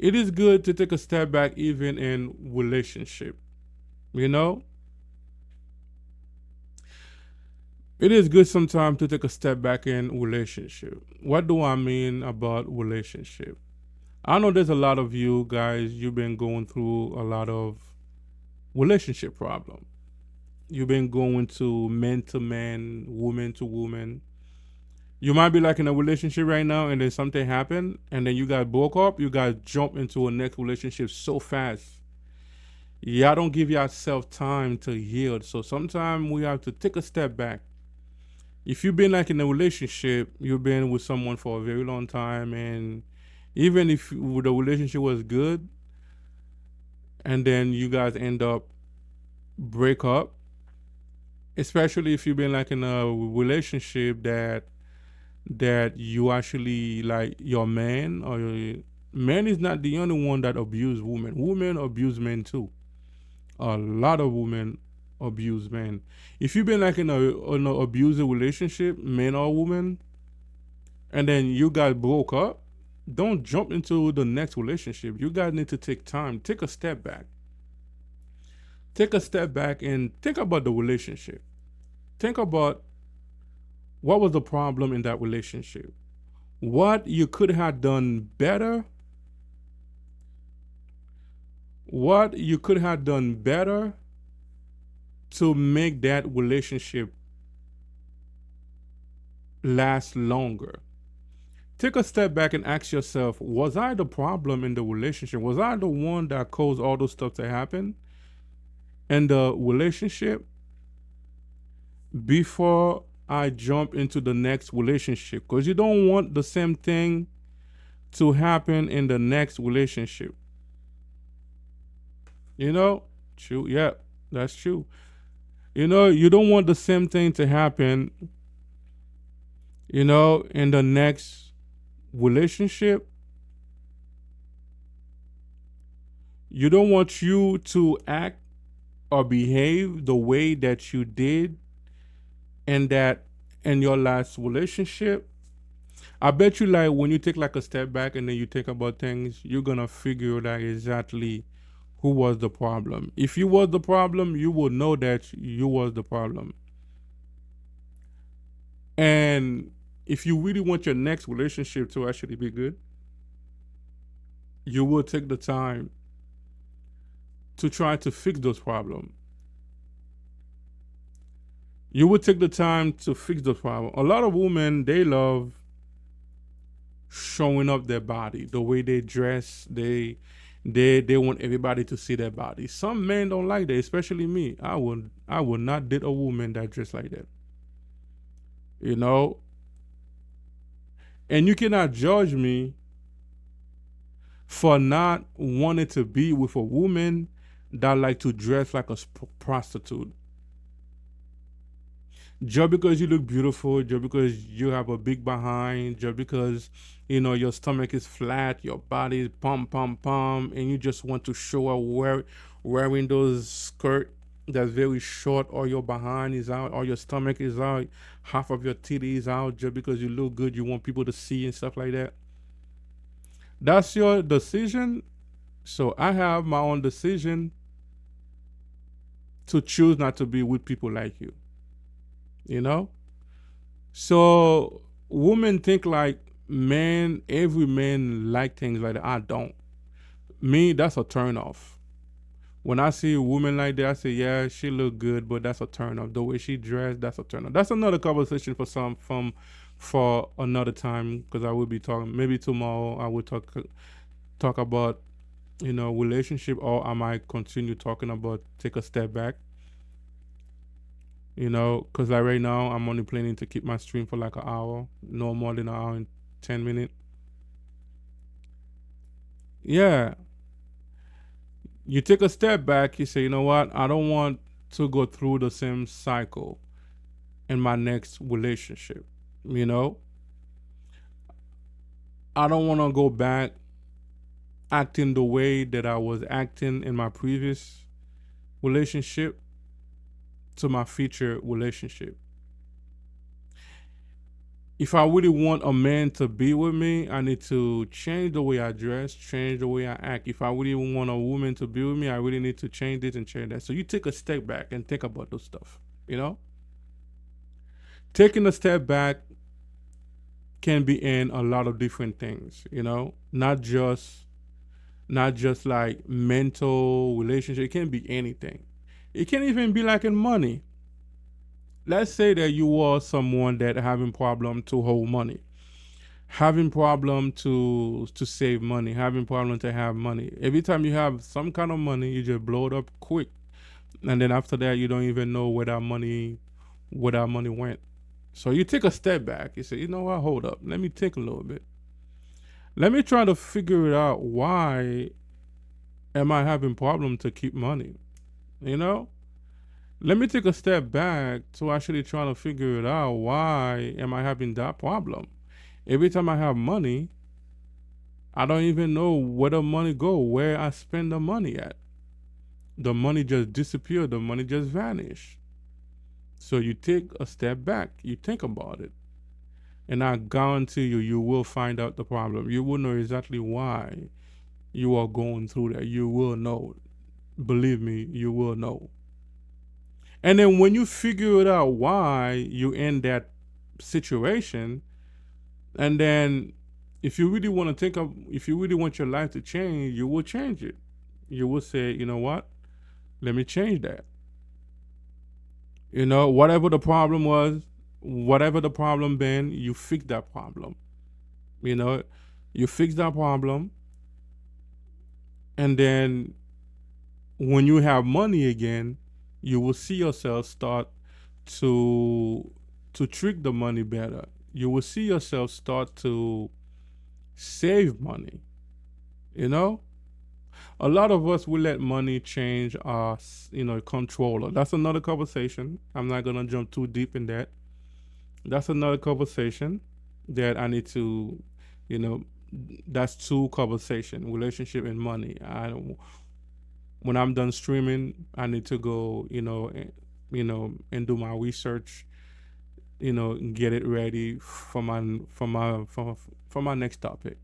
It is good to take a step back even in relationship. You know, it is good sometimes to take a step back in relationship. What do I mean about relationship? I know there's a lot of you guys, you've been going through a lot of relationship problem. You've been going to man, woman to woman. You might be like in a relationship right now and then something happened and then you guys broke up, you guys jump into a next relationship so fast. Y'all don't give yourself time to heal. So sometimes we have to take a step back. If you've been like in a relationship, you've been with someone for a very long time, and even if the relationship was good, and then you guys end up break up, especially if you've been like in a relationship that you actually like your man or your man is not the only one that abuse women. Women abuse men too. A lot of women abuse men. If you've been like in a abusive relationship, man or woman, and then you guys broke up, don't jump into the next relationship. You guys need to take time, take a step back. Take a step back and think about the relationship. Think about what was the problem in that relationship. What you could have done better. What you could have done better to make that relationship last longer. Take a step back and ask yourself, was I the problem in the relationship? Was I the one that caused all those stuff to happen in the relationship before I jump into the next relationship? Because you don't want the same thing to happen in the next relationship. You know? True. Yeah, that's true. You know, you don't want the same thing to happen, in the next relationship. You don't want you to act or behave the way that you did that in your last relationship. I bet you like when you take like a step back and then you think about things, you're gonna figure out exactly who was the problem. If you was the problem, you will know that you was the problem. And if you really want your next relationship to actually be good, you will take the time to try to fix those problems. You would take the time to fix those problems. A lot of women, they love showing up their body, the way they dress. They want everybody to see their body. Some men don't like that, especially me. I would not date a woman that dress like that. You know, and you cannot judge me for not wanting to be with a woman that like to dress like a prostitute. Just because you look beautiful, just because you have a big behind, just because your stomach is flat, your body is pump pump pump, and you just want to show up wearing those skirt that's very short, or your behind is out, or your stomach is out, half of your titty is out, just because you look good, you want people to see and stuff like that. That's your decision. So I have my own decision to choose not to be with people like you. You know? So women think like men, every man like things like that. I don't. Me, that's a turn off. When I see a woman like that, I say, yeah, she look good, but that's a turn off. The way she dressed, that's a turn off. That's another conversation for another time, because I will be talking maybe tomorrow. I will talk about relationship, or I might continue talking about take a step back. Because like right now I'm only planning to keep my stream for like an hour, no more than an hour and 10 minutes. Yeah, you take a step back. You say, you know what? I don't want to go through the same cycle in my next relationship. You know, I don't want to go back acting the way that I was acting in my previous relationship to my future relationship. If I really want a man to be with me, I need to change the way I dress, change the way I act. If I really want a woman to be with me, I really need to change this and change that. So you take a step back and think about those stuff. You know, taking a step back can be in a lot of different things. You know, not just like mental relationship. It can be anything. It can even be like in money. Let's say that you are someone that having problem to hold money, having problem to save money, having problem to have money. Every time you have some kind of money, you just blow it up quick, and then after that, you don't even know where that money went. So you take a step back. You say, you know what? Hold up. Let me think a little bit. Let me try to figure it out. Why am I having problem to keep money? You know, let me take a step back to actually try to figure it out. Why am I having that problem? Every time I have money, I don't even know where the money go, where I spend the money at. The money just disappear, the money just vanish. So you take a step back, you think about it, and I guarantee you, you will find out the problem. You will know exactly why you are going through that. You will know. Believe me, you will know. And then when you figure it out why you in that situation, and then if you really want to if you really want your life to change, you will change it. You will say, you know what? Let me change that. You know, whatever the problem was, whatever the problem been, you fix that problem. You know, you fix that problem, and then when you have money again, you will see yourself start to trick the money better. You will see yourself start to save money. You know, a lot of us will let money change us, controller. That's another conversation. I'm not gonna jump too deep in that. That's another conversation that I need to, you know, that's two conversation: relationship and money. When I'm done streaming, I need to go, and do my research. Get it ready for my next topic.